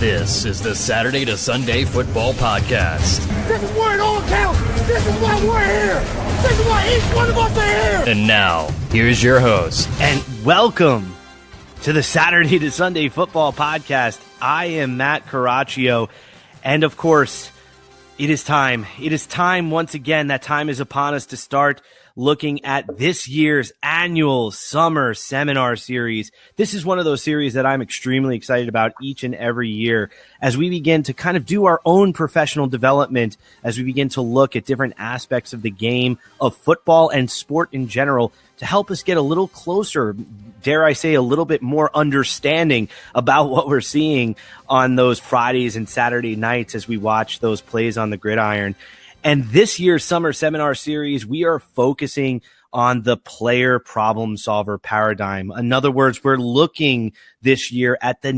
This is the Saturday to Sunday Football Podcast. This is where it all counts. This is why we're here. This is why each one of us are here. And now, here's your host. And welcome to the Saturday to Sunday Football Podcast. I am Matt Caraccio. And of course, it is time. It is time once again. That time is upon us to start looking at this year's annual summer seminar series. This is one of those series that I'm extremely excited about each and every year as we begin to kind of do our own professional development, as we begin to look at different aspects of the game of football and sport in general to help us get a little closer, dare I say, a little bit more understanding about what we're seeing on those Fridays and Saturday nights as we watch those plays on the gridiron. And this year's summer seminar series, we are focusing on the player problem solver paradigm. In other words, we're looking this year at the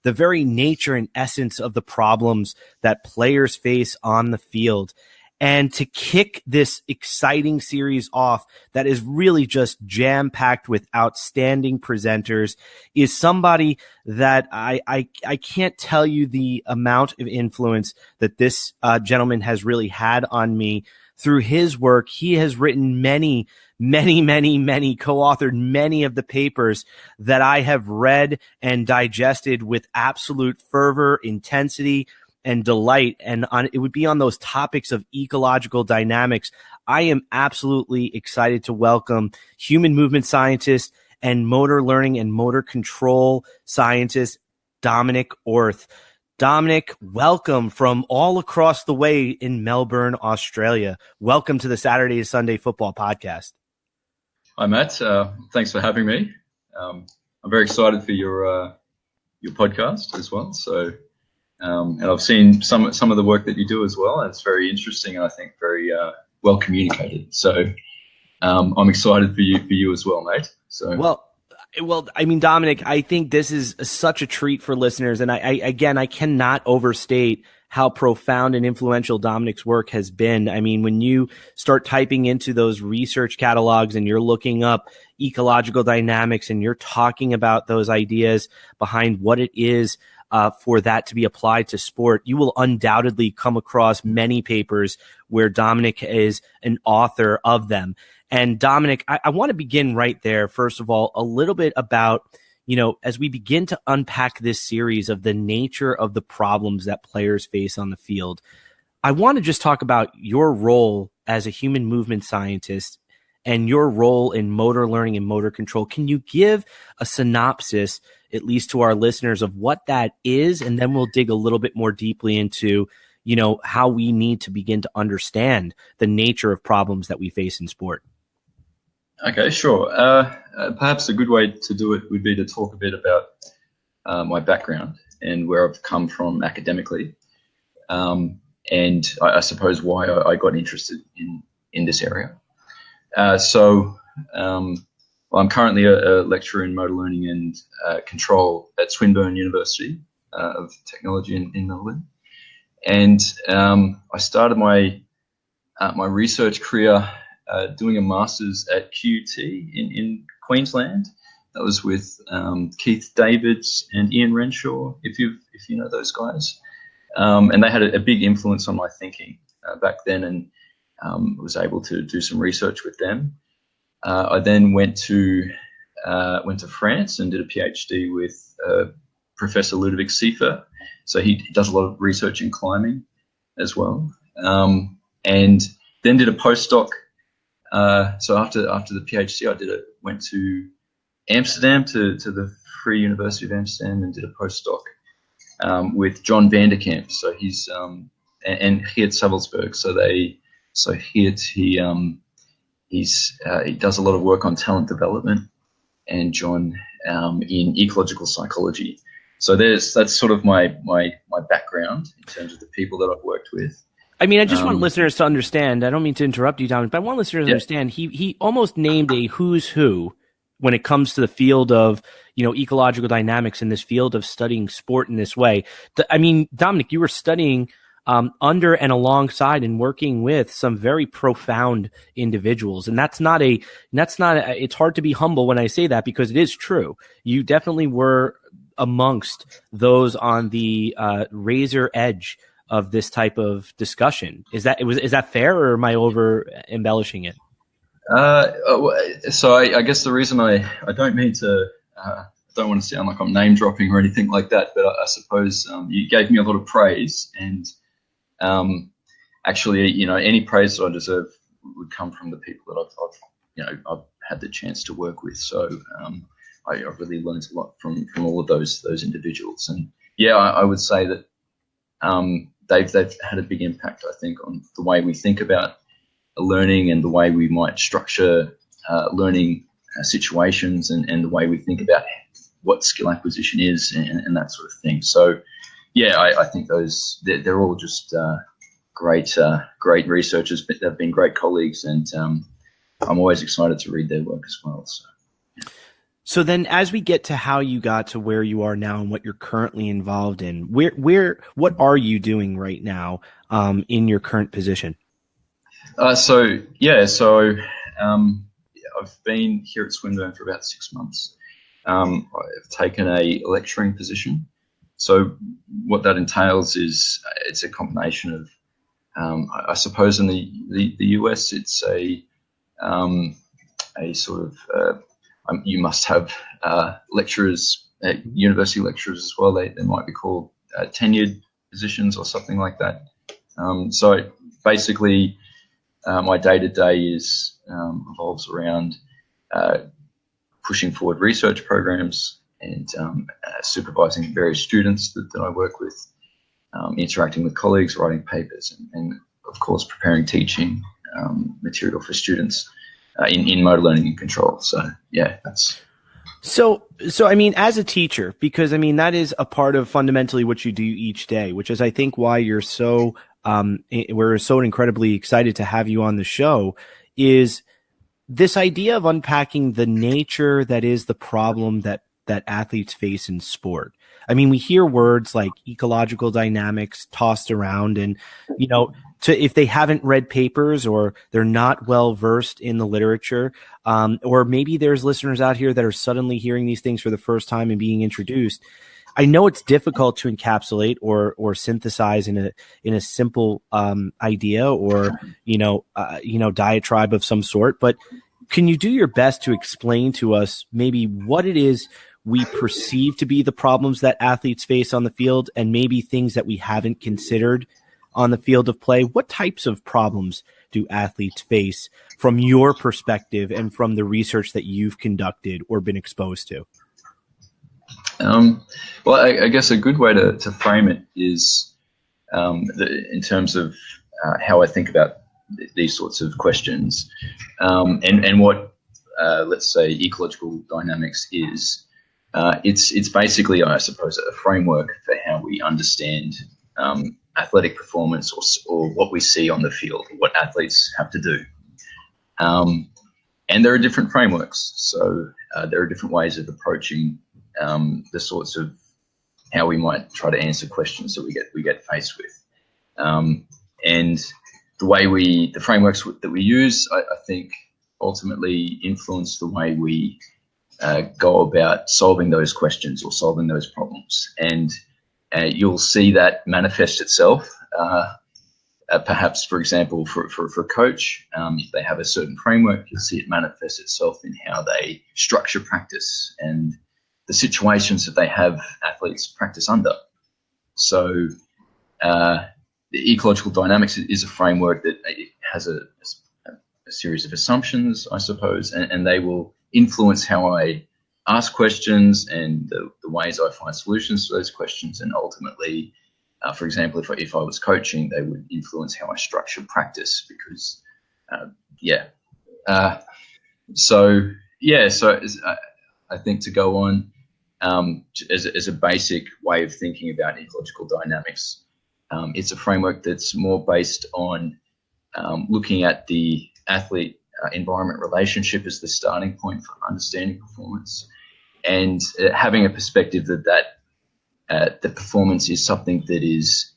very nature and essence of the problems that players face on the field. And to kick this exciting series off that is really just jam-packed with outstanding presenters is somebody that I can't tell you the amount of influence that this gentleman has really had on me through his work. He has written many, co-authored many of the papers that I have read and digested with absolute fervor, intensity, and delight, and it would be on those topics of ecological dynamics. I am absolutely excited to welcome human movement scientist and motor learning and motor control scientist, Dominic Orth. Dominic, welcome from all across the way in Melbourne, Australia. Welcome to the Saturday to Sunday Football Podcast. Hi, Matt. Thanks for having me. I'm very excited for your podcast as well. So. And I've seen some of the work that you do as well, and it's very interesting and I think very well communicated. So I'm excited for you as well, mate. So well, I mean, Dominic, I think this is such a treat for listeners, and I cannot overstate how profound and influential Dominic's work has been. I mean, when you start typing into those research catalogs and you're looking up ecological dynamics and you're talking about those ideas behind what it is for that to be applied to sport, you will undoubtedly come across many papers where Dominic is an author of them. And Dominic, I want to begin right there. First of all, a little bit about, as we begin to unpack this series of the nature of the problems that players face on the field, I want to just talk about your role as a human movement scientist and your role in motor learning and motor control. Can you give a synopsis, at least to our listeners, of what that is? And then we'll dig a little bit more deeply into, how we need to begin to understand the nature of problems that we face in sport. Okay, sure. Perhaps a good way to do it would be to talk a bit about my background and where I've come from academically. And I suppose why I got interested in this area. I'm currently a lecturer in motor learning and control at Swinburne University of Technology in Melbourne. And I started my research career doing a master's at QUT in Queensland. That was with Keith Davids and Ian Renshaw, if you know those guys. And they had a big influence on my thinking back then, and was able to do some research with them. I then went to France and did a PhD with Professor Ludovic Siefer. So he does a lot of research in climbing as well, and then did a postdoc. So after the PhD, went to Amsterdam to the Free University of Amsterdam and did a postdoc with John Vanderkamp. So he's and Geert Savelsberg. He does a lot of work on talent development, and John in ecological psychology. So that's sort of my background in terms of the people that I've worked with. I mean, I just want listeners to understand. I don't mean to interrupt you, Dominic, but I want listeners to understand. He almost named a who's who when it comes to the field of ecological dynamics in this field of studying sport in this way. I mean, Dominic, you were studying under and alongside and working with some very profound individuals. And it's hard to be humble when I say that, because it is true. You definitely were amongst those on the razor edge of this type of discussion. Is that fair, or am I over embellishing it? So I guess the reason I don't mean to, I don't want to sound like I'm name dropping or anything like that, but I suppose you gave me a lot of praise, and actually, any praise that I deserve would come from the people that I've had the chance to work with. So I've really learned a lot from all of those individuals, and I would say that they've had a big impact, I think, on the way we think about learning and the way we might structure learning situations, and the way we think about what skill acquisition is, and that sort of thing. So I think they're all just great researchers. They've been great colleagues, and I'm always excited to read their work as well. So then, as we get to how you got to where you are now and what you're currently involved in, what are you doing right now in your current position? So I've been here at Swinburne for about 6 months. I've taken a lecturing position. So what that entails is it's a combination of, I suppose in the US, it's a sort of, you must have lecturers, university lecturers as well. They might be called tenured positions or something like that. So basically, my day-to-day revolves around pushing forward research programs and supervising various students that I work with, interacting with colleagues, writing papers, and of course preparing teaching material for students in motor learning and control. So that's. So I mean, as a teacher, because I mean that is a part of fundamentally what you do each day, which is I think why you're so we're so incredibly excited to have you on the show, is this idea of unpacking the nature that is the problem that athletes face in sport. I mean, we hear words like ecological dynamics tossed around, and if they haven't read papers or they're not well versed in the literature, or maybe there's listeners out here that are suddenly hearing these things for the first time and being introduced. I know it's difficult to encapsulate or synthesize in a simple idea or diatribe of some sort, but can you do your best to explain to us maybe what it is we perceive to be the problems that athletes face on the field, and maybe things that we haven't considered on the field of play? What types of problems do athletes face from your perspective and from the research that you've conducted or been exposed to? Well, I guess a good way to frame it is in terms of how I think about these sorts of questions, and what let's say ecological dynamics is. It's basically, I suppose, a framework for how we understand athletic performance or what we see on the field, what athletes have to do. And there are different frameworks, so there are different ways of approaching the sorts of how we might try to answer questions that we get faced with, and the frameworks that we use, I think, ultimately influence the way we go about solving those questions or solving those problems, and you'll see that manifest itself. Perhaps, for example, for a coach, if they have a certain framework, you'll see it manifest itself in how they structure practice and the situations that they have athletes practice under. So the ecological dynamics is a framework that it has a series of assumptions, I suppose, and they will influence how I ask questions and the ways I find solutions to those questions. And ultimately, for example, if I was coaching, they would influence how I structure practice because, So I think to go on, as a basic way of thinking about ecological dynamics, it's a framework that's more based on looking at the athlete environment relationship as the starting point for understanding performance, and having a perspective that the performance is something that is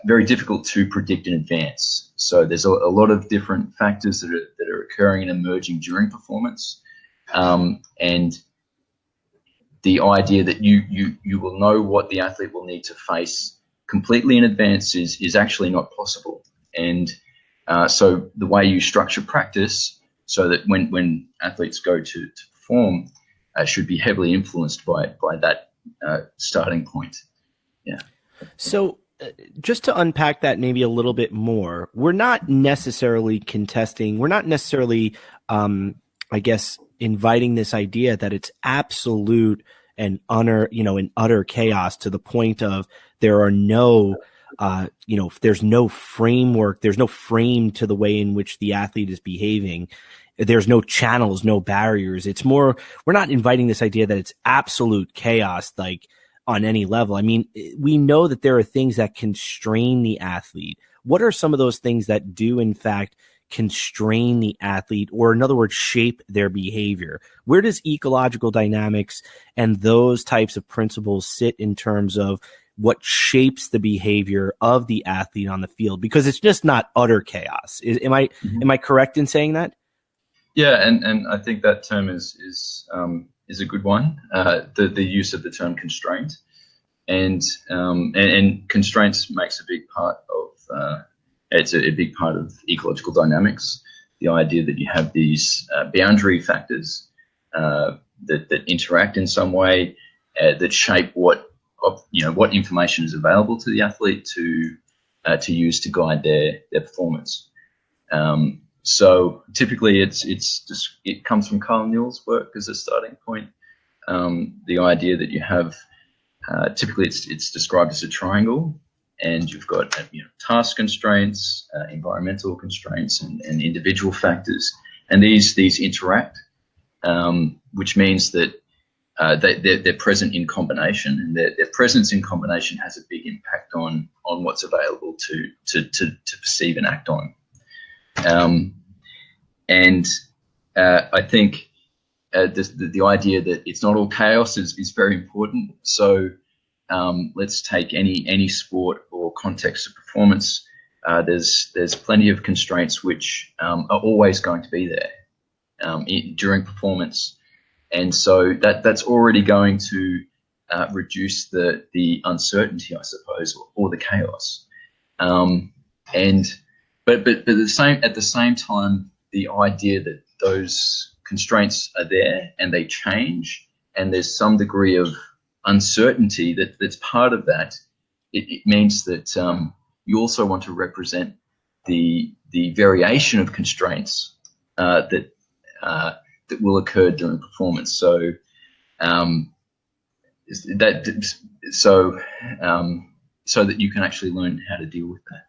very difficult to predict in advance. So there's a lot of different factors that are occurring and emerging during performance, and the idea that you will know what the athlete will need to face completely in advance is actually not possible. And so the way you structure practice so that when athletes go to perform should be heavily influenced by that starting point. Yeah. So just to unpack that maybe a little bit more, we're not necessarily contesting, we're not necessarily, I guess, inviting this idea that it's absolute and utter chaos to the point of there are no, there's no framework, there's no frame to the way in which the athlete is behaving. There's no channels, no barriers. It's more, we're not inviting this idea that it's absolute chaos, like on any level. I mean, we know that there are things that constrain the athlete. What are some of those things that do, in fact, constrain the athlete, or in other words, shape their behavior? Where does ecological dynamics and those types of principles sit in terms of what shapes the behavior of the athlete on the field? Because it's just not utter chaos. Am I correct in saying that? Yeah, and I think that term is a good one. The use of the term constraint, and constraints makes a big part of it's a big part of ecological dynamics. The idea that you have these boundary factors that interact in some way that shape what information is available to the athlete to use to guide their performance. So typically it comes from Carl Newell's work as a starting point. The idea that you have typically it's described as a triangle, and you've got task constraints, environmental constraints, and individual factors, and these interact, which means that they're present in combination, and their presence in combination has a big impact on what's available to perceive and act on. I think the idea that it's not all chaos is very important. So let's take any sport or context of performance. There's plenty of constraints which are always going to be there during performance, and so that's already going to reduce the uncertainty, I suppose, or the chaos. But at the same time, the idea that those constraints are there and they change, and there's some degree of uncertainty that's part of that, it means that you also want to represent the variation of constraints that will occur during performance. So so that you can actually learn how to deal with that.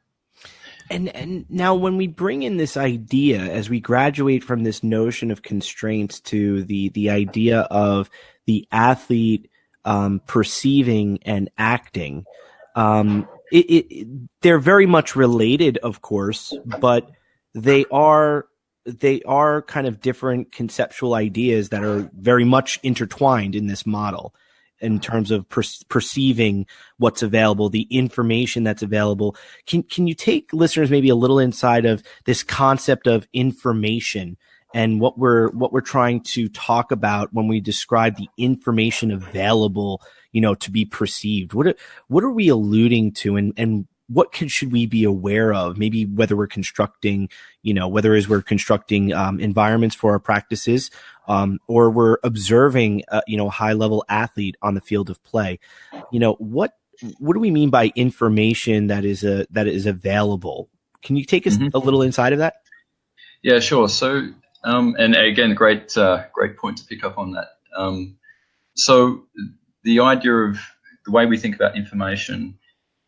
And now when we bring in this idea, as we graduate from this notion of constraints to the idea of the athlete perceiving and acting, they're very much related, of course, but they are kind of different conceptual ideas that are very much intertwined in this model in terms of perceiving what's available, the information that's available. Can you take listeners maybe a little inside of this concept of information and what we're trying to talk about when we describe the information available, to be perceived? What are we alluding to, and what should we be aware of? Maybe whether we're constructing, we're constructing environments for our practices, or we're observing, a high-level athlete on the field of play. What do we mean by information that is available? Can you take us a little inside of that? Yeah, sure. So, and again, great point to pick up on that. So the idea of the way we think about information,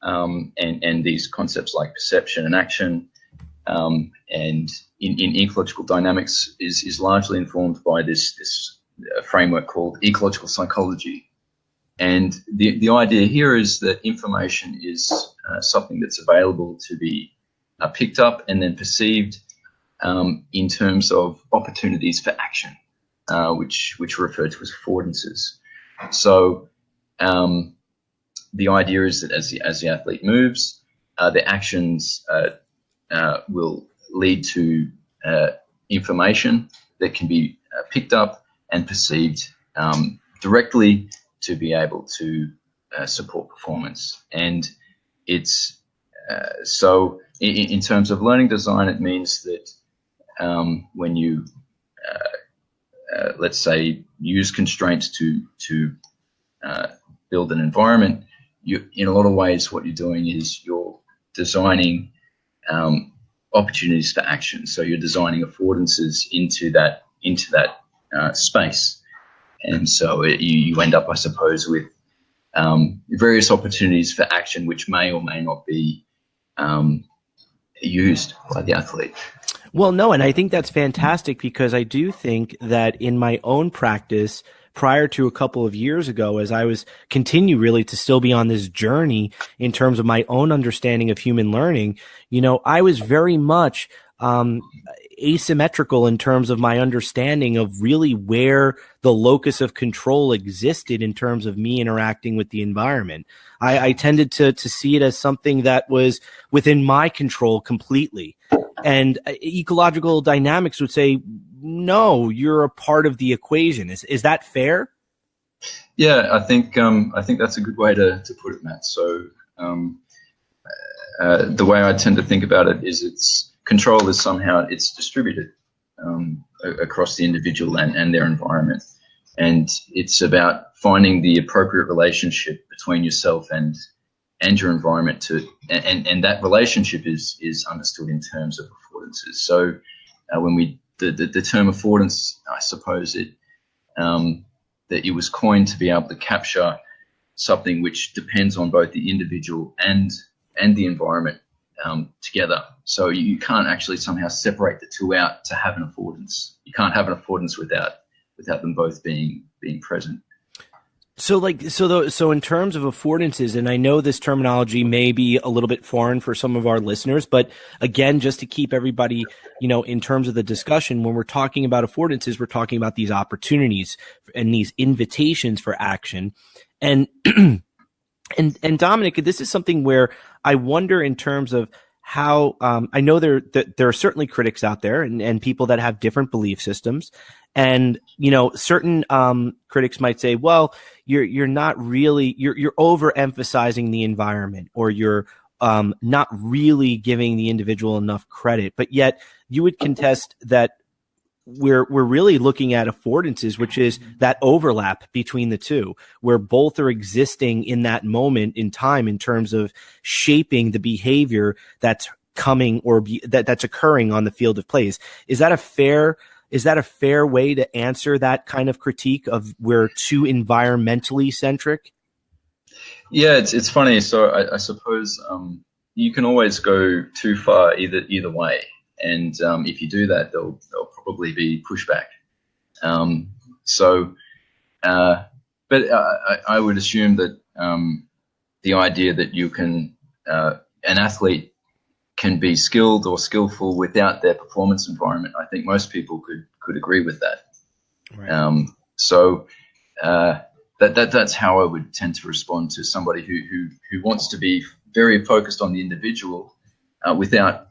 and these concepts like perception and action, and in ecological dynamics is largely informed by this framework called ecological psychology. And the idea here is that information is something that's available to be picked up and then perceived in terms of opportunities for action, which are referred to as affordances. So the idea is that as the athlete moves, their actions will lead to information that can be picked up and perceived directly to be able to support performance. And it's so in terms of learning design, it means that when you let's say use constraints to build an environment, in a lot of ways what you're doing is you're designing opportunities for action. So you're designing affordances into that space, and so you end up, I suppose, with various opportunities for action which may or may not be used by the athlete. Well, no, and I think that's fantastic, because I do think that in my own practice prior to a couple of years ago, as I was continue really to still be on this journey in terms of my own understanding of human learning, I was very much asymmetrical in terms of my understanding of really where the locus of control existed in terms of me interacting with the environment. I tended to see it as something that was within my control completely. And ecological dynamics would say, no, you're a part of the equation. Is that fair? Yeah, I think that's a good way to put it, Matt. So the way I tend to think about it is it's control is somehow it's distributed across the individual and their environment. And it's about finding the appropriate relationship between yourself and your environment and that relationship is understood in terms of affordances. So when the term affordance, I suppose that it was coined to be able to capture something which depends on both the individual and the environment together. So you can't actually somehow separate the two out to have an affordance. You can't have an affordance without them both being present. So in terms of affordances, and I know this terminology may be a little bit foreign for some of our listeners, but again, just to keep everybody, in terms of the discussion, when we're talking about affordances, we're talking about these opportunities and these invitations for action. And and Dominic, this is something where I wonder in terms of how I know there are certainly critics out there and people that have different belief systems. And, certain critics might say, well, you're not really, you're overemphasizing the environment, or you're not really giving the individual enough credit. But yet you would contest that we're really looking at affordances, which is that overlap between the two, where both are existing in that moment in time in terms of shaping the behavior that's coming or that's occurring on the field of plays. Is that a fair way to answer that kind of critique of we're too environmentally centric? Yeah, it's funny. So I suppose you can always go too far either way, and if you do that, there'll probably be pushback. But I would assume that the idea that you can an athlete can be skilled or skillful without their performance environment, I think most people could agree with that. Right. That's how I would tend to respond to somebody who wants to be very focused on the individual without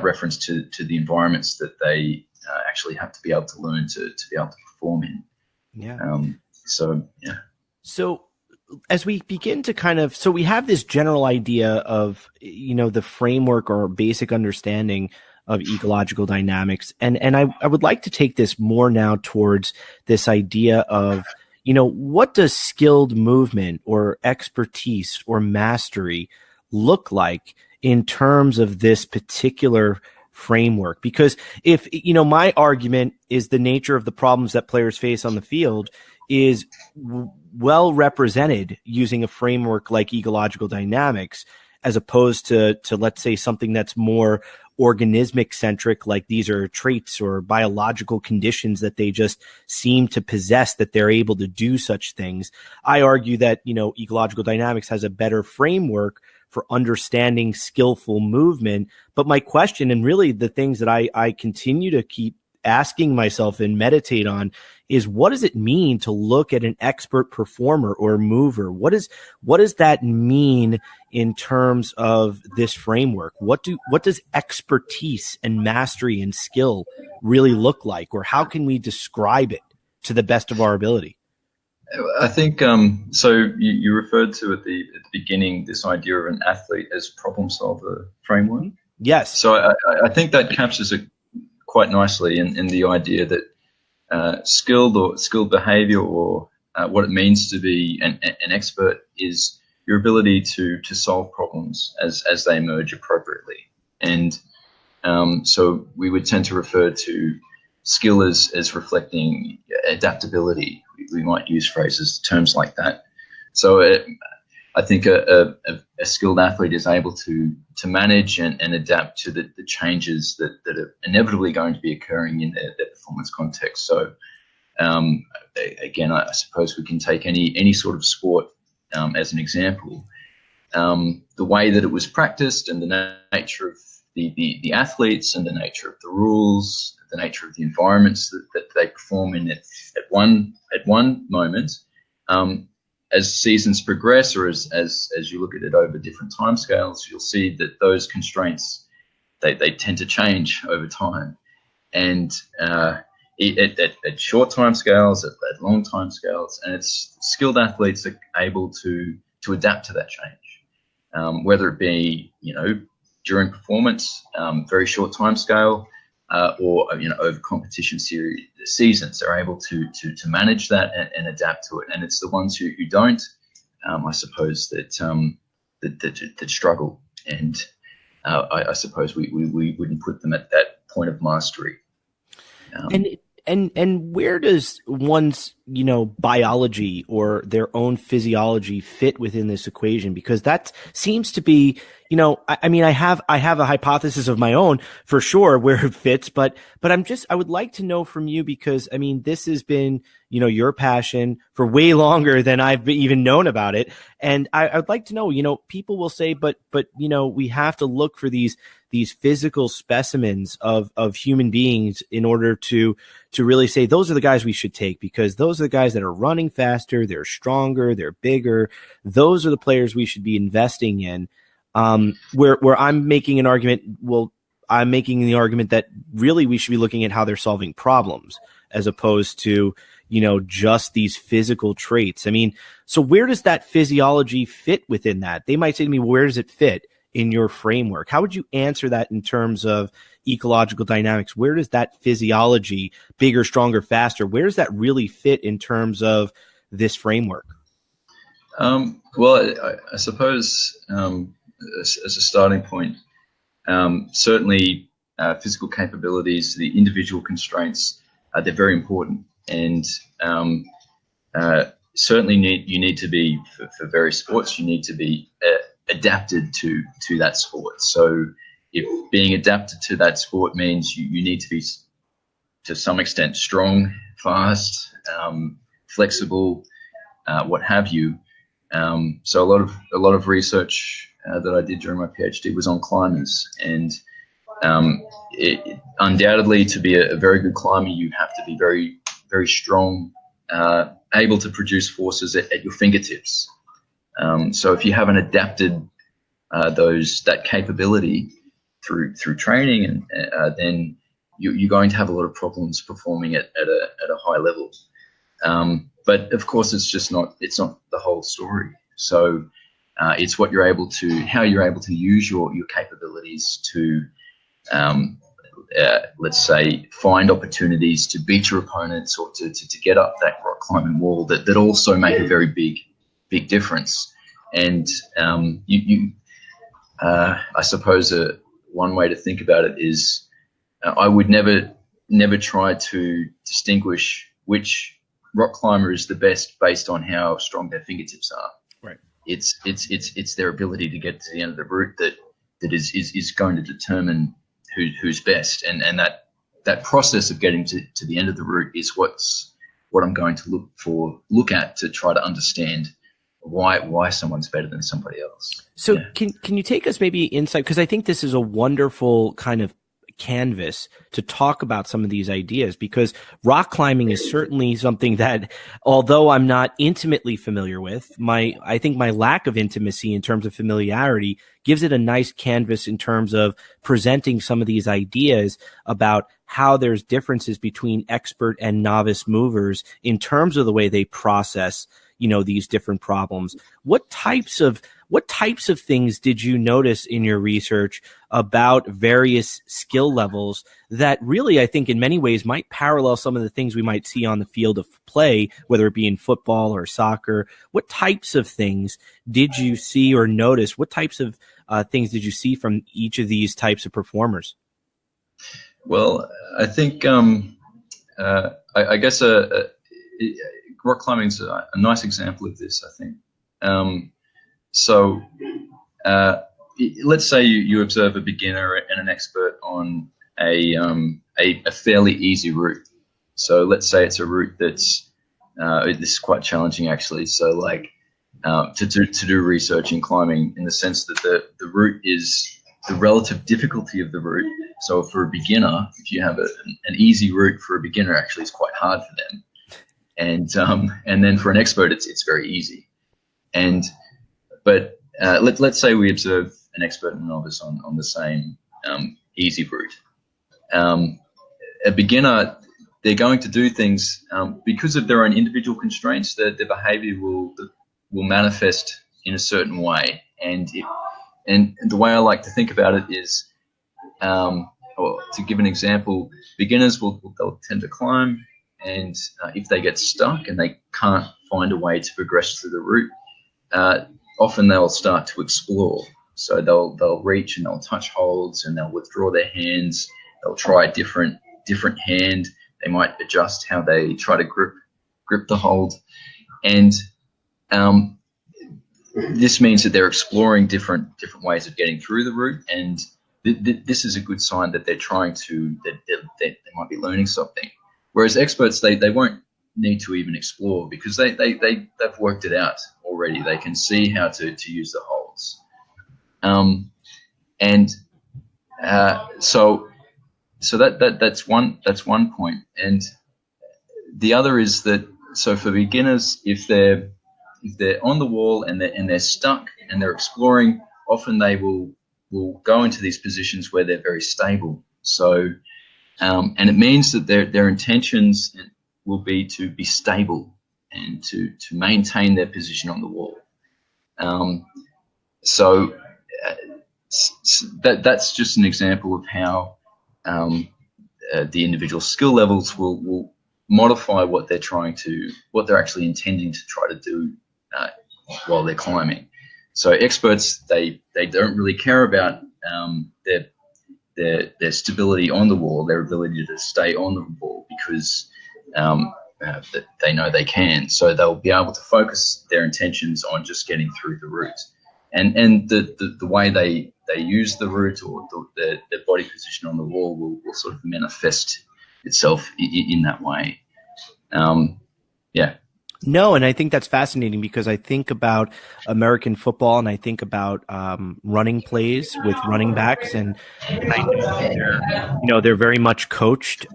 reference to the environments that they actually have to be able to learn to be able to perform in. Yeah. So as we begin to so we have this general idea of, the framework or basic understanding of ecological dynamics. And I would like to take this more now towards this idea of, what does skilled movement or expertise or mastery look like in terms of this particular framework? Because if, my argument is the nature of the problems that players face on the field is well represented using a framework like ecological dynamics, as opposed to let's say something that's more organismic centric, like these are traits or biological conditions that they just seem to possess, that they're able to do such things. I argue that, ecological dynamics has a better framework for understanding skillful movement. But my question, and really the things that I continue to keep asking myself and meditate on, is what does it mean to look at an expert performer or mover? What does that mean in terms of this framework? What does expertise and mastery and skill really look like, or how can we describe it to the best of our ability? I think so. You referred to at the beginning this idea of an athlete as problem solver framework. Yes. So I think that captures it quite nicely in the idea that skilled behavior, or what it means to be an expert, is your ability to solve problems as they emerge appropriately. And so we would tend to refer to skill as reflecting adaptability. We might use terms like that. So I think a skilled athlete is able to manage and adapt to the changes that are inevitably going to be occurring in their performance context. So again, I suppose we can take any sort of sport as an example. The way that it was practiced, and the nature of the athletes, and the nature of the rules, the nature of the environments that they perform in at one moment, as seasons progress, or as you look at it over different timescales, you'll see that those constraints they tend to change over time, and at short timescales, at long timescales, and it's skilled athletes are able to adapt to that change, whether it be during performance, very short timescale, or over competition seasons. They're able to manage that and adapt to it. And it's the ones who don't, I suppose, that struggle. And I suppose we wouldn't put them at that point of mastery. And where does one's biology or their own physiology fit within this equation? Because that seems to be I have a hypothesis of my own for sure where it fits, but I would like to know from you, because this has been your passion for way longer than I've even known about it, and I'd like to know. People will say, but we have to look for these physical specimens of human beings in order to really say those are the guys we should take, because those are the guys that are running faster, they're stronger, they're bigger. Those are the players we should be investing in. Where I'm making an argument, I'm making the argument that really we should be looking at how they're solving problems, as opposed to, just these physical traits. So where does that physiology fit within that? They might say to me, well, where does it fit in your framework? How would you answer that in terms of ecological dynamics? Where does that physiology, bigger, stronger, faster, where does that really fit in terms of this framework? Well, I suppose as a starting point, certainly physical capabilities, the individual constraints, they're very important, and certainly you need to be, for various sports, you need to be adapted to that sport. So if being adapted to that sport means you need to be, to some extent, strong, fast, flexible, what have you. So a lot of research that I did during my PhD was on climbers, and undoubtedly, to be a very good climber, you have to be very, very strong, able to produce forces at your fingertips. So if you haven't adapted that capability through training, and then you're going to have a lot of problems performing at a high level. But of course, it's not the whole story. So it's how you're able to use your capabilities to, let's say, find opportunities to beat your opponents, or to get up that rock climbing wall that also make a very big difference. And I suppose one way to think about it is, I would never try to distinguish which rock climber is the best based on how strong their fingertips are. Right. It's their ability to get to the end of the route that is going to determine who's best, and that process of getting to the end of the route is what I'm going to look at to try to understand why someone's better than somebody else. So can you take us maybe inside, because I think this is a wonderful kind of canvas to talk about some of these ideas, because rock climbing is certainly something that, although I'm not intimately familiar with, I think my lack of intimacy in terms of familiarity gives it a nice canvas in terms of presenting some of these ideas about how there's differences between expert and novice movers in terms of the way they process, these different problems. What types of things did you notice in your research about various skill levels that really, I think, in many ways might parallel some of the things we might see on the field of play, whether it be in football or soccer? What types of things did you see or notice? What types of things did you see from each of these types of performers? Well, I think I guess rock climbing is a nice example of this, I think. Let's say you observe a beginner and an expert on a fairly easy route. So let's say it's a route that's this is quite challenging actually. So like to do research in climbing, in the sense that the route is the relative difficulty of the route. So for a beginner, if you have an easy route for a beginner, actually it's quite hard for them. And then for an expert, it's very easy. But let's say we observe an expert and a novice on the same easy route. A beginner, they're going to do things because of their own individual constraints. Their behavior will manifest in a certain way, and the way I like to think about it is, or to give an example, beginners they'll tend to climb. And if they get stuck and they can't find a way to progress through the route, often they'll start to explore. So they'll reach and they'll touch holds and they'll withdraw their hands. They'll try a different hand. They might adjust how they try to grip the hold, and this means that they're exploring different ways of getting through the route. And this is a good sign that they're trying to they might be learning something. Whereas experts, they won't need to even explore, because they've worked it out already. They can see how to use the holds. So that's one point. And the other is that, so for beginners, if they're on the wall and they're stuck and they're exploring, often they will go into these positions where they're very stable. So and it means that their intentions will be to be stable and to maintain their position on the wall. That's just an example of how the individual skill levels will modify what they're actually intending to try to do while they're climbing. So experts, they don't really care about their stability on the wall, their ability to stay on the wall, because they know they can. So they'll be able to focus their intentions on just getting through the route. And the way they use the route, or their body position on the wall will sort of manifest itself in that way. Yeah. No, and I think that's fascinating, because I think about American football and I think about running plays with running backs, and I know they're very much coached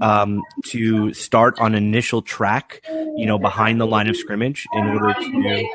to start on initial track, behind the line of scrimmage, in order to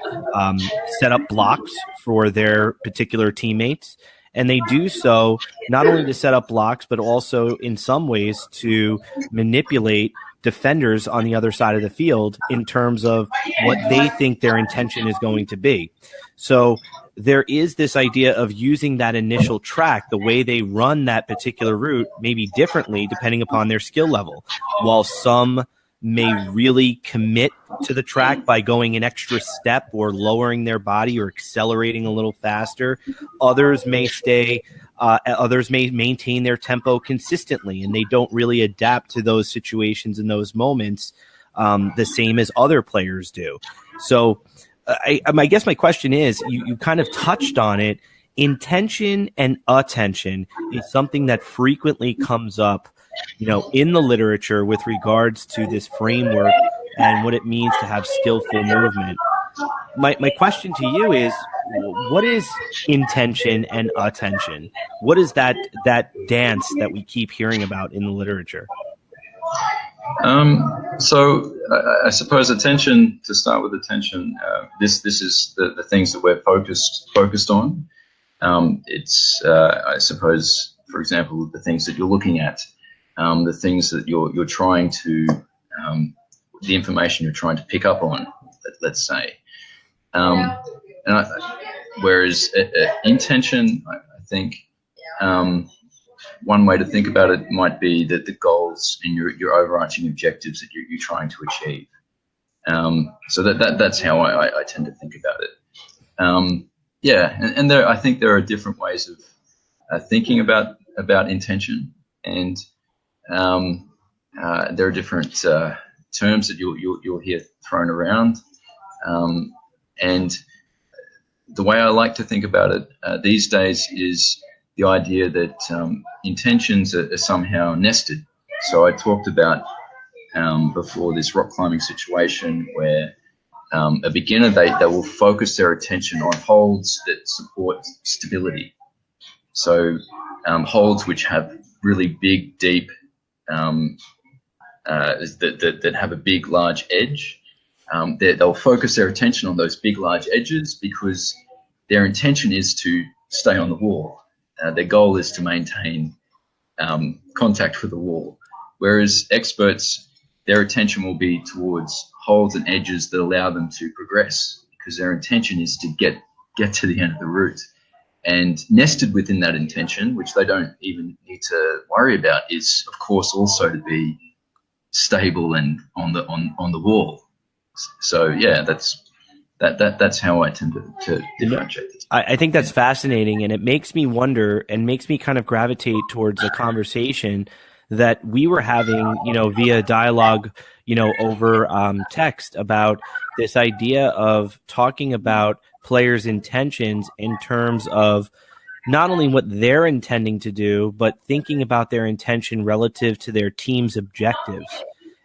set up blocks for their particular teammates. And they do so not only to set up blocks, but also in some ways to manipulate defenders on the other side of the field in terms of what they think their intention is going to be. So there is this idea of using that initial track, the way they run that particular route, maybe differently depending upon their skill level. While some may really commit to the track by going an extra step or lowering their body or accelerating a little faster, others may maintain their tempo consistently, and they don't really adapt to those situations and those moments the same as other players do. So I guess my question is, you kind of touched on it. Intention and attention is something that frequently comes up, in the literature with regards to this framework and what it means to have skillful movement. My question to you is, what is intention and attention? What is that dance that we keep hearing about in the literature? So I suppose attention, to start with attention, this is the things that we're focused on. It's I suppose, for example, the things that you're looking at, the things that you're trying to, the information you're trying to pick up on, let's say. Whereas intention, I think one way to think about it might be that the goals and your overarching objectives that you're trying to achieve. So that's how I tend to think about it. And I think there are different ways of thinking about intention, and there are different terms that you'll hear thrown around. And the way I like to think about it these days is the idea that intentions are somehow nested. So I talked about before this rock climbing situation where a beginner, they will focus their attention on holds that support stability. So holds which have really big, deep, that have a big, large edge. They'll focus their attention on those big, large edges because their intention is to stay on the wall. Their goal is to maintain contact with the wall. Whereas experts, their attention will be towards holds and edges that allow them to progress because their intention is to get to the end of the route. And nested within that intention, which they don't even need to worry about, is of course also to be stable and on the wall. So yeah, that's how I tend to differentiate this. I think that's fascinating, and it makes me wonder and makes me kind of gravitate towards a conversation that we were having, via dialogue, over text about this idea of talking about players' intentions in terms of not only what they're intending to do, but thinking about their intention relative to their team's objectives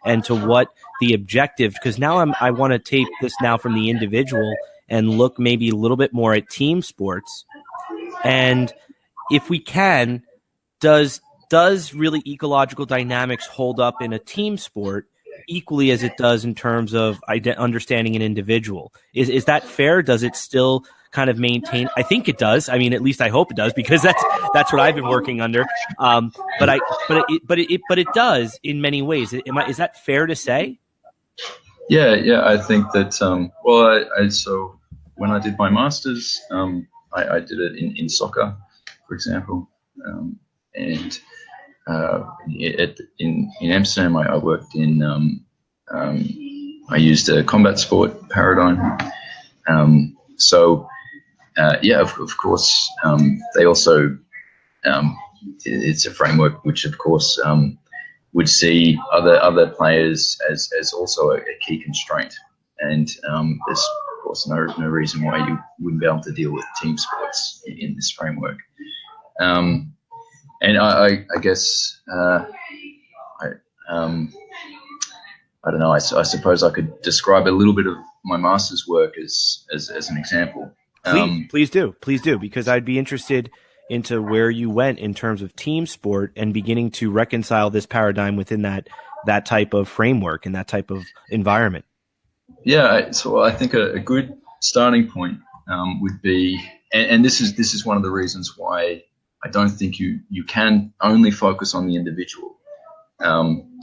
and to what the objective, because now I want to take this now from the individual and look maybe a little bit more at team sports. And if we can, does really ecological dynamics hold up in a team sport equally as it does in terms of understanding an individual? Is that fair? Does it still kind of maintain? I think it does. I mean, at least I hope it does, because that's what I've been working under. But it does in many ways. Is that fair to say? Yeah. I think that. So when I did my masters, I did it in soccer, for example, and in Amsterdam, I worked in. I used a combat sport paradigm. Of course, they also. It's a framework which, of course, would see other players as also a key constraint, and there's of course no reason why you wouldn't be able to deal with team sports in this framework. And I guess I don't know. I suppose I could describe a little bit of my master's work as an example. Please do, because I'd be interested into where you went in terms of team sport and beginning to reconcile this paradigm within that type of framework and that type of environment. Yeah, so I think a good starting point would be, and this is one of the reasons why I don't think you can only focus on the individual.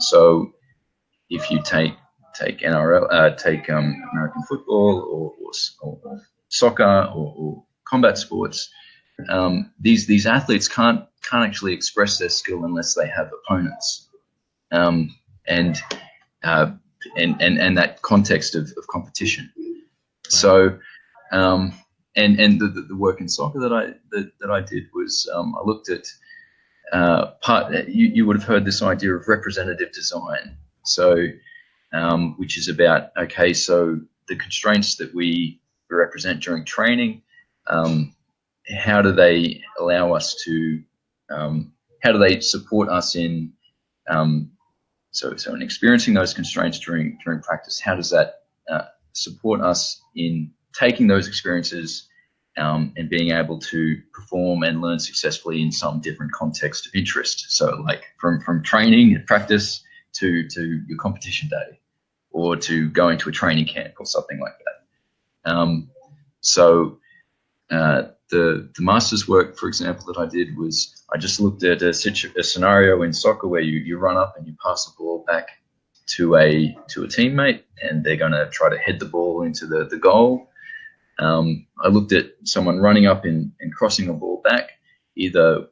So if you take NRL, take American football or soccer or combat sports, these athletes can't actually express their skill unless they have opponents, and that context of competition. So, and the work in soccer that I did was I looked at you would have heard this idea of representative design. So, which is about, okay, so the constraints that we represent during training, how do they allow us to, how do they support us in, so in experiencing those constraints during practice, how does that support us in taking those experiences and being able to perform and learn successfully in some different context of interest. So like from training and practice to your competition day, or to going to a training camp or something like that. So the master's work, for example, that I did was I just looked at a scenario in soccer where you run up and you pass the ball back to a teammate, and they're going to try to head the ball into the goal. I looked at someone running up and crossing the ball back, either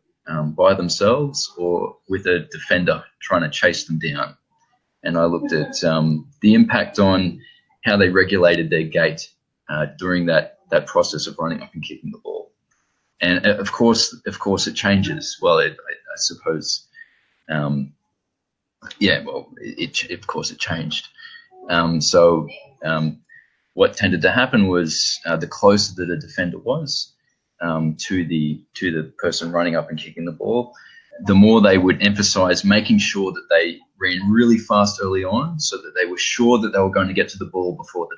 by themselves or with a defender trying to chase them down. And I looked at the impact on how they regulated their gait during that process of running up and kicking the ball. And of course, it changes. Well, I suppose, of course it changed. What tended to happen was the closer that a defender was to the person running up and kicking the ball, the more they would emphasize making sure that they ran really fast early on, so that they were sure that they were going to get to the ball before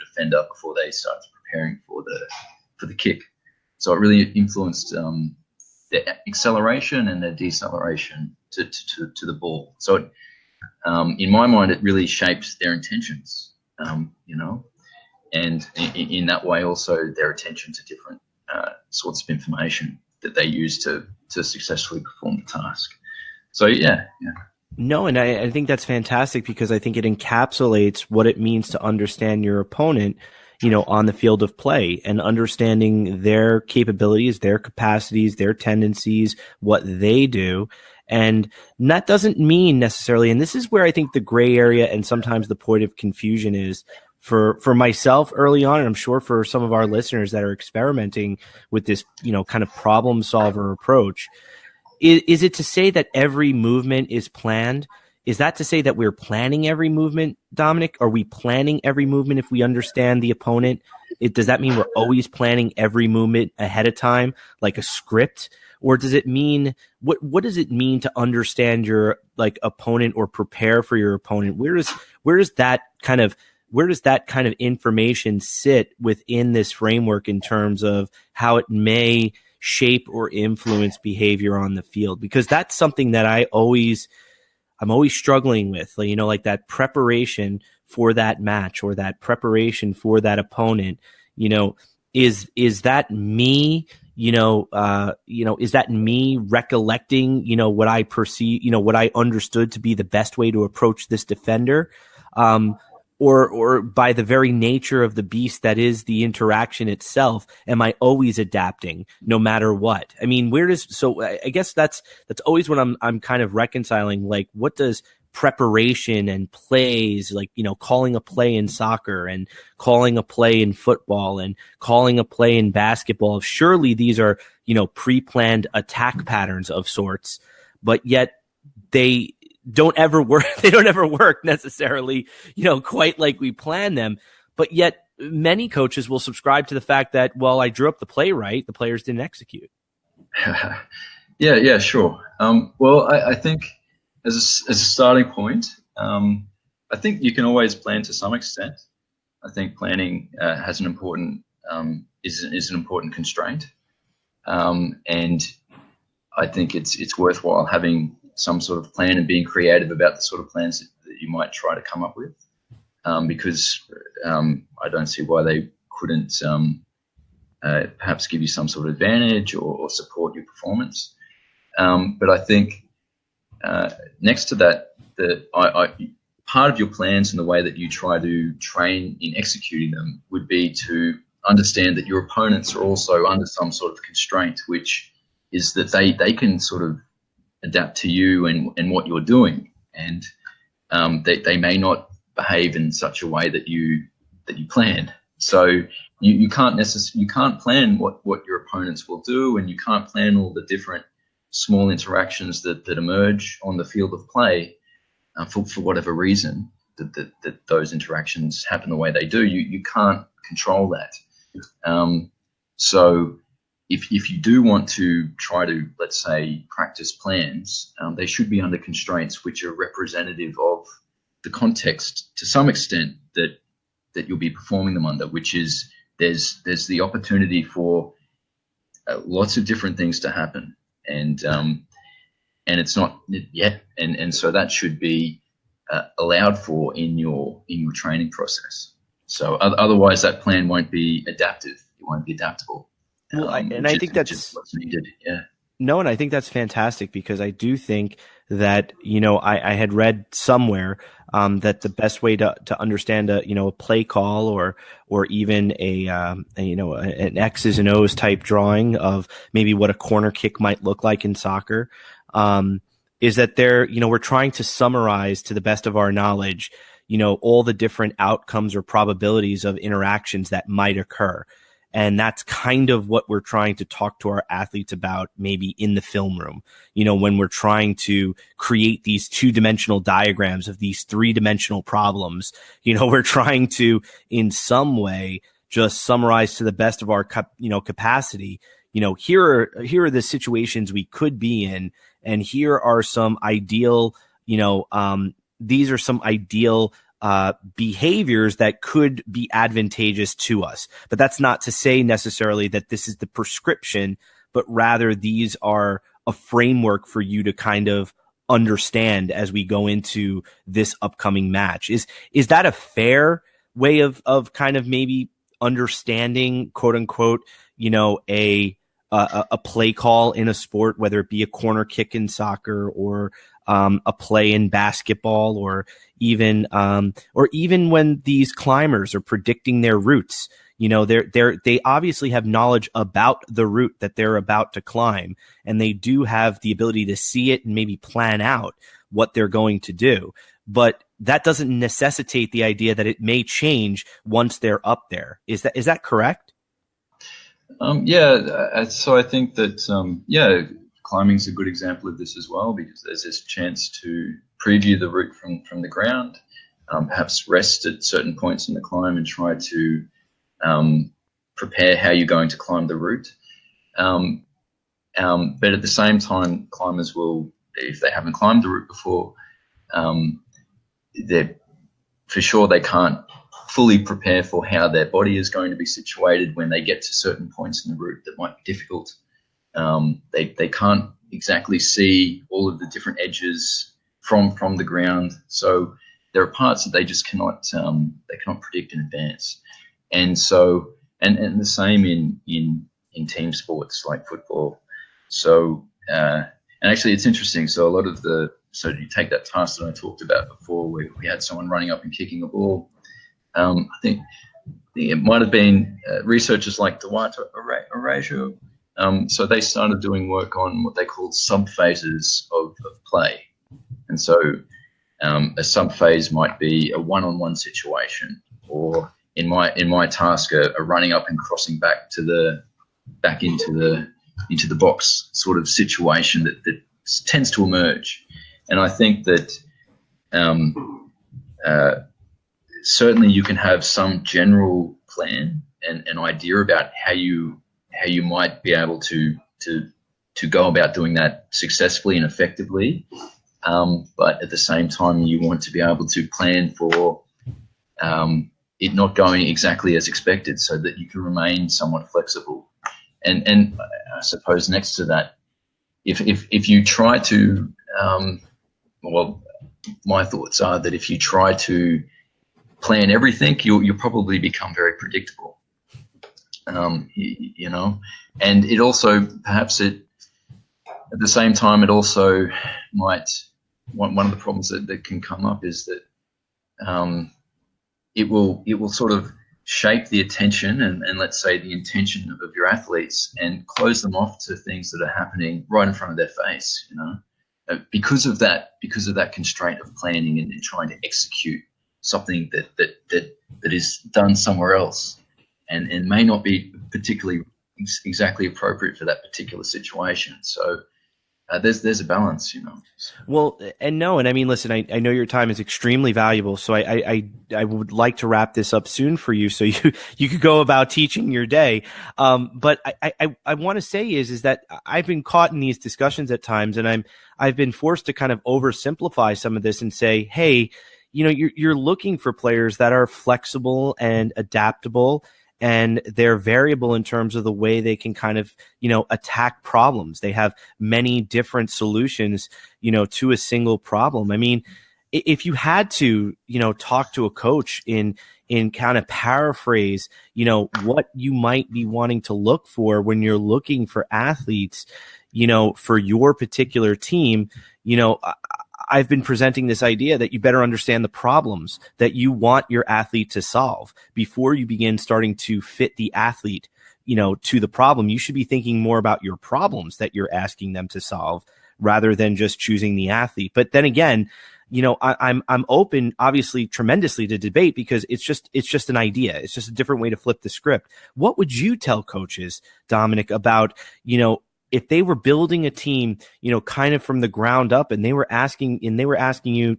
they started preparing for the kick. So it really influenced their acceleration and their deceleration to the ball. So in my mind, it really shaped their intentions, and in that way also their attention to different sorts of information that they use to successfully perform the task. So yeah. No, and I think that's fantastic, because I think it encapsulates what it means to understand your opponent, on the field of play, and understanding their capabilities, their capacities, their tendencies, what they do. And that doesn't mean necessarily, and this is where I think the gray area and sometimes the point of confusion is for myself early on, and I'm sure for some of our listeners that are experimenting with this, kind of problem solver approach. Is it to say that every movement is planned? Is that to say that we're planning every movement, Dominic? Are we planning every movement if we understand the opponent? Does that mean we're always planning every movement ahead of time, like a script? Or does it mean, what does it mean to understand your opponent or prepare for your opponent? Where does that kind of information sit within this framework in terms of how it may shape or influence behavior on the field? Because that's something that I'm always struggling with, like that preparation for that match or that preparation for that opponent. Is that me? Is that me recollecting, what I perceive, what I understood to be the best way to approach this defender? Or by the very nature of the beast that is the interaction itself, am I always adapting no matter what? I mean, I guess that's always what I'm kind of reconciling. Like, what does preparation and plays, calling a play in soccer and calling a play in football and calling a play in basketball? Surely these are, pre-planned attack patterns of sorts, but yet they don't ever work. They don't ever work necessarily, quite like we plan them. But yet many coaches will subscribe to the fact that, well, I drew up the play right, the players didn't execute. Yeah, sure. Well, I think as a starting point, I think you can always plan to some extent. I think planning has an important is an important constraint, and I think it's worthwhile having some sort of plan and being creative about the sort of plans that you might try to come up with, because I don't see why they couldn't perhaps give you some sort of advantage or support your performance. But I think next to that, part of your plans and the way that you try to train in executing them would be to understand that your opponents are also under some sort of constraint, which is that they can sort of adapt to you and what you're doing, and they may not behave in such a way that you planned. So you can't plan what your opponents will do, and you can't plan all the different small interactions that emerge on the field of play for whatever reason that those interactions happen the way they do. You can't control that. So if you do want to try to, let's say, practice plans, they should be under constraints which are representative of the context to some extent that you'll be performing them under, which is there's the opportunity for lots of different things to happen, and it's not yet, and so that should be allowed for in your training process. So otherwise, that plan won't be adaptive. It won't be adaptable. Well, I think that's just what's needed. Yeah. No, and I think that's fantastic, because I do think that, I had read somewhere that the best way to understand a play call or even an X's and O's type drawing of maybe what a corner kick might look like in soccer is that we're trying to summarize to the best of our knowledge, all the different outcomes or probabilities of interactions that might occur. And that's kind of what we're trying to talk to our athletes about, maybe in the film room, when we're trying to create these 2-dimensional diagrams of these 3-dimensional problems. We're trying to, in some way, just summarize to the best of our capacity. Here are the situations we could be in, and here are some ideal, these are some ideal behaviors that could be advantageous to us. But that's not to say necessarily that this is the prescription, but rather these are a framework for you to kind of understand as we go into this upcoming match. Is that a fair way of kind of maybe understanding, quote unquote, a play call in a sport, whether it be a corner kick in soccer or a play in basketball, or even when these climbers are predicting their routes, they obviously have knowledge about the route that they're about to climb, and they do have the ability to see it and maybe plan out what they're going to do. But that doesn't necessitate the idea that it may change once they're up there. Is that correct? So I think that, climbing's a good example of this as well, because there's this chance to preview the route from the ground, perhaps rest at certain points in the climb and try to prepare how you're going to climb the route. But at the same time, climbers will, if they haven't climbed the route before, for sure they can't fully prepare for how their body is going to be situated when they get to certain points in the route that might be difficult. They can't exactly see all of the different edges from the ground. So there are parts that they just cannot predict in advance. And so and the same in team sports like football. So and actually it's interesting. So you take that task that I talked about before, where we had someone running up and kicking a ball. I think it might have been researchers like Duarte Horatio. So they started doing work on what they called subphases of play. And so a subphase might be a one-on-one situation, or in my task, a running up and crossing back into the box sort of situation that tends to emerge. And I think that certainly you can have some general plan and an idea about how you might be able to go about doing that successfully and effectively. But at the same time, you want to be able to plan for it not going exactly as expected, so that you can remain somewhat flexible. And I suppose next to that, if you try to, my thoughts are that if you try to plan everything, you'll probably become very predictable. And it also at the same time, it also might, one of the problems that can come up is that it will sort of shape the attention and let's say the intention of your athletes, and close them off to things that are happening right in front of their face, because of that constraint of planning and trying to execute something that is done somewhere else and may not be particularly exactly appropriate for that particular situation. So there's a balance, Well, and I mean, listen, I know your time is extremely valuable, so I would like to wrap this up soon for you, so you could go about teaching your day. But I want to say is that I've been caught in these discussions at times, and I've been forced to kind of oversimplify some of this and say, hey, you're looking for players that are flexible and adaptable and they're variable in terms of the way they can kind of, attack problems. They have many different solutions, to a single problem. I mean, if you had to, talk to a coach in kind of paraphrase, what you might be wanting to look for when you're looking for athletes, for your particular team, I've been presenting this idea that you better understand the problems that you want your athlete to solve before you begin starting to fit the athlete, to the problem. You should be thinking more about your problems that you're asking them to solve rather than just choosing the athlete. But then again, I'm open, obviously, tremendously to debate because it's just an idea. It's just a different way to flip the script. What would you tell coaches, Dominic, about, if they were building a team, kind of from the ground up, and they were asking you,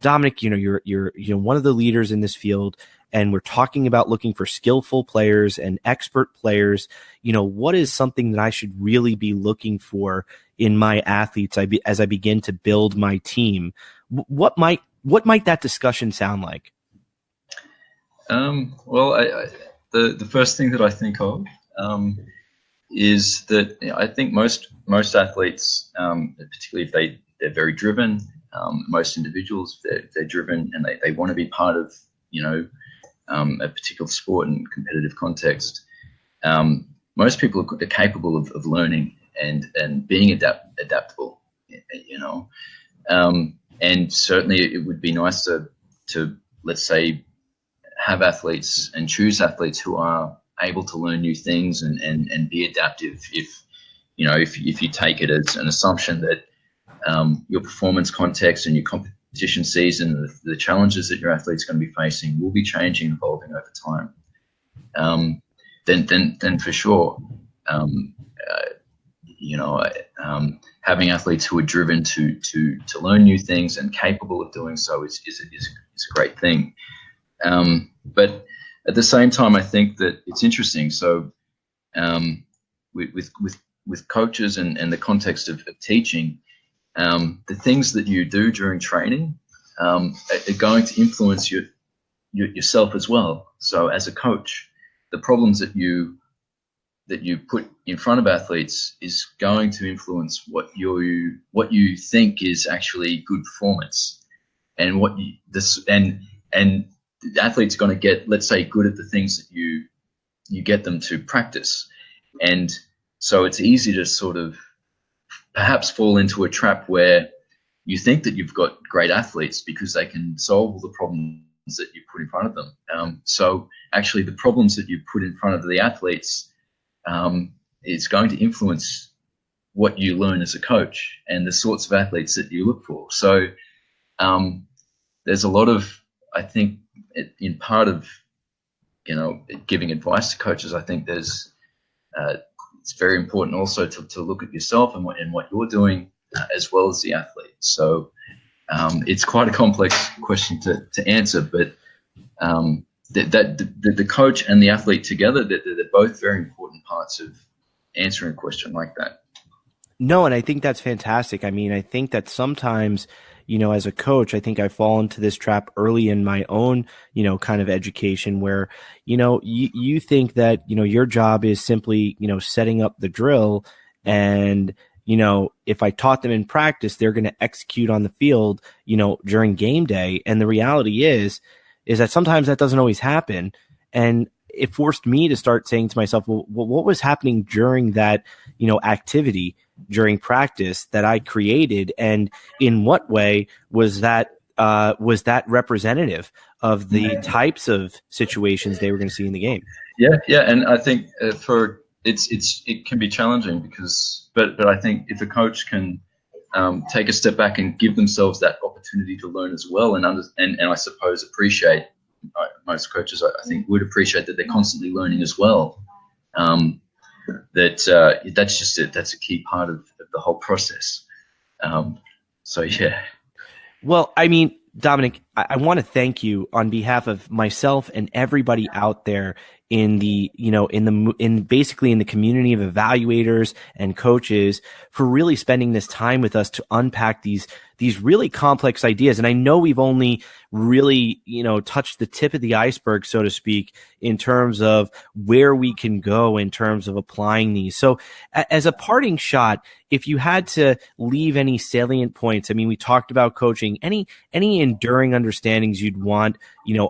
Dominic, you're one of the leaders in this field, and we're talking about looking for skillful players and expert players. What is something that I should really be looking for in my athletes as I begin to build my team? What might that discussion sound like? Well, the first thing that I think of is that I think most athletes, particularly if they're very driven, most individuals, they're driven and they want to be part of a particular sport and competitive context. Most people are capable of learning and being adaptable, and certainly it would be nice to let's say have athletes and choose athletes who are able to learn new things and be adaptive. If you take it as an assumption that your performance context and your competition season, the challenges that your athlete's going to be facing will be changing and evolving over time, then for sure, having athletes who are driven to learn new things and capable of doing so is a great thing. But at the same time, I think that it's interesting. So with coaches and the context of teaching, the things that you do during training are going to influence yourself as well. So as a coach, the problems that you put in front of athletes is going to influence what you think is actually good performance, and and the athlete's going to get, let's say, good at the things that you get them to practice. And so it's easy to sort of perhaps fall into a trap where you think that you've got great athletes because they can solve all the problems that you put in front of them. So actually the problems that you put in front of the athletes is going to influence what you learn as a coach and the sorts of athletes that you look for. So there's a lot of, I think, in part of giving advice to coaches, I think there's it's very important also to look at yourself and what you're doing as well as the athlete. So it's quite a complex question to answer, but the coach and the athlete together, they're both very important parts of answering a question like that. No, and I think that's fantastic. I mean, I think that sometimes, as a coach, I think I fall into this trap early in my own, kind of education where, you think that, your job is simply, setting up the drill, and, if I taught them in practice, they're going to execute on the field, during game day. And the reality is that sometimes that doesn't always happen. And it forced me to start saying to myself, well, what was happening during that, activity during practice that I created, and in what way was that representative of the types of situations they were going to see in the game? Yeah, and I think it can be challenging but I think if a coach can take a step back and give themselves that opportunity to learn as well, and I suppose appreciate, most coaches I think would appreciate that they're constantly learning as well. That's just it. That's a key part of the whole process. So yeah. Well, I mean, Dominic, I want to thank you on behalf of myself and everybody out there in the, basically in the community of evaluators and coaches for really spending this time with us to unpack these really complex ideas. And I know we've only really, touched the tip of the iceberg, so to speak, in terms of where we can go in terms of applying these. So as a parting shot, if you had to leave any salient points, I mean, we talked about coaching, any enduring understandings you'd want,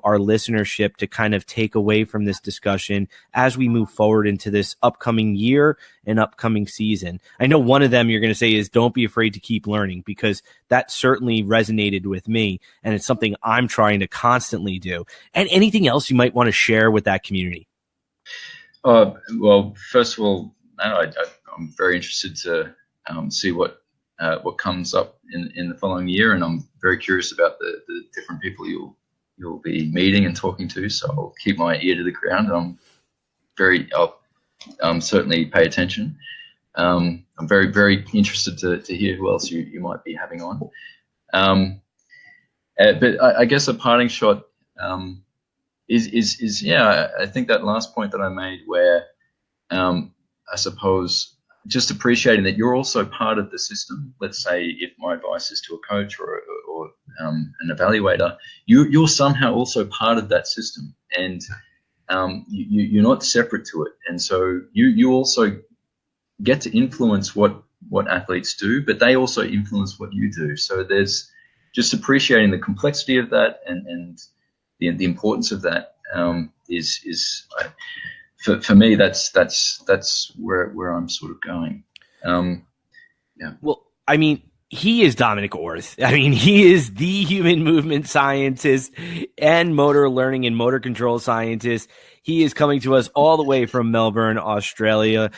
our listenership to kind of take away from this discussion as we move forward into this upcoming year and upcoming season. I know one of them you're going to say is don't be afraid to keep learning, because that certainly resonated with me, and it's something I'm trying to constantly do. And anything else you might want to share with that community? Well, first of all, I'm very interested to see what comes up in the following year, and I'm very curious about the different people you'll be meeting and talking to. So I'll keep my ear to the ground. I'll certainly pay attention. I'm very, very interested to hear who else you might be having on. But I guess a parting shot is I think that last point that I made, where I suppose just appreciating that you're also part of the system. Let's say if my advice is to a coach or an evaluator, you're somehow also part of that system, and you're not separate to it. And so you also get to influence what athletes do, but they also influence what you do. So there's just appreciating the complexity of that and the importance of that is for me, that's where I'm sort of going. Yeah. Well, I mean, he is Dominic Orth. I mean, he is the human movement scientist and motor learning and motor control scientist. He is coming to us all the way from Melbourne, Australia.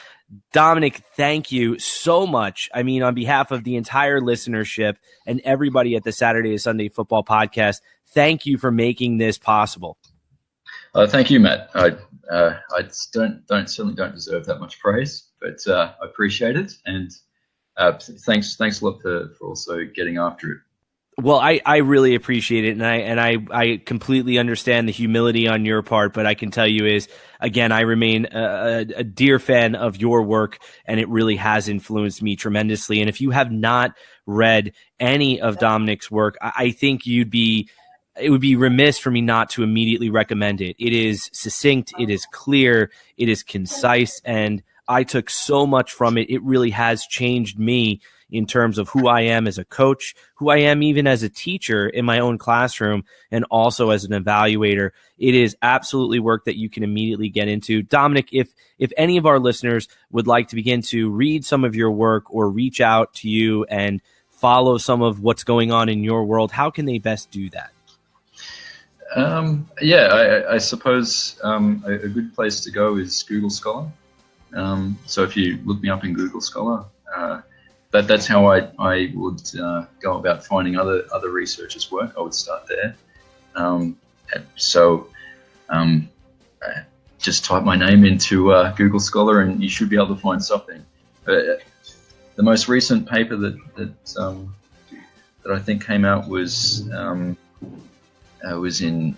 Dominic, thank you so much. I mean, on behalf of the entire listenership and everybody at the Saturday to Sunday Football Podcast, thank you for making this possible. Thank you, Matt. I certainly don't deserve that much praise, but I appreciate it, and thanks a lot for also getting after it. Well, I really appreciate it, and I completely understand the humility on your part, but I can tell you is, again, I remain a dear fan of your work, and it really has influenced me tremendously. And if you have not read any of Dominic's work, I think it would be remiss for me not to immediately recommend it. It is succinct, it is clear, it is concise, and I took so much from it. It really has changed me in terms of who I am as a coach, who I am even as a teacher in my own classroom, and also as an evaluator. It is absolutely work that you can immediately get into. Dominic, if any of our listeners would like to begin to read some of your work or reach out to you and follow some of what's going on in your world, how can they best do that? I suppose a good place to go is Google Scholar. So if you look me up in Google Scholar, that's how I would go about finding other researchers' work. I would start there. Just type my name into Google Scholar, and you should be able to find something. The most recent paper that I think came out was in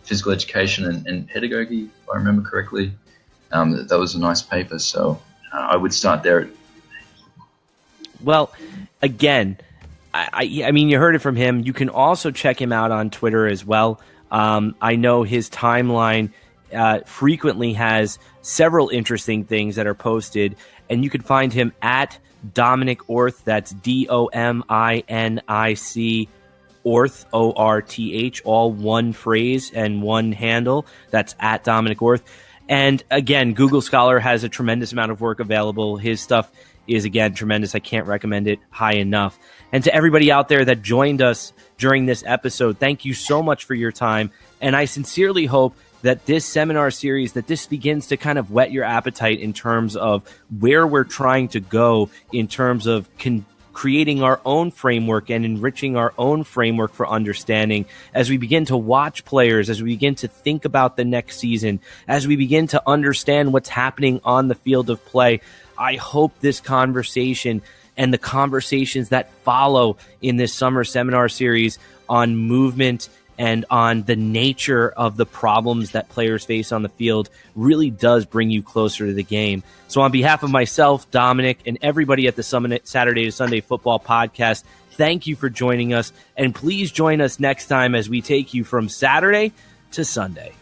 physical education and pedagogy, if I remember correctly. That was a nice paper, so I would start there. Well, again, I mean, you heard it from him. You can also check him out on Twitter as well. I know his timeline frequently has several interesting things that are posted, and you can find him at Dominic Orth. That's DOMINIC Orth, ORTH, all one phrase and one handle. That's at Dominic Orth. And again, Google Scholar has a tremendous amount of work available. His stuff is, again, tremendous. I can't recommend it high enough. And to everybody out there that joined us during this episode, thank you so much for your time. And I sincerely hope that this seminar series, that this begins to kind of whet your appetite in terms of where we're trying to go in terms of creating our own framework and enriching our own framework for understanding as we begin to watch players, as we begin to think about the next season, as we begin to understand what's happening on the field of play. I hope this conversation and the conversations that follow in this summer seminar series on movement and on the nature of the problems that players face on the field really does bring you closer to the game. So on behalf of myself, Dominic, and everybody at the Saturday to Sunday Football Podcast, thank you for joining us, and please join us next time as we take you from Saturday to Sunday.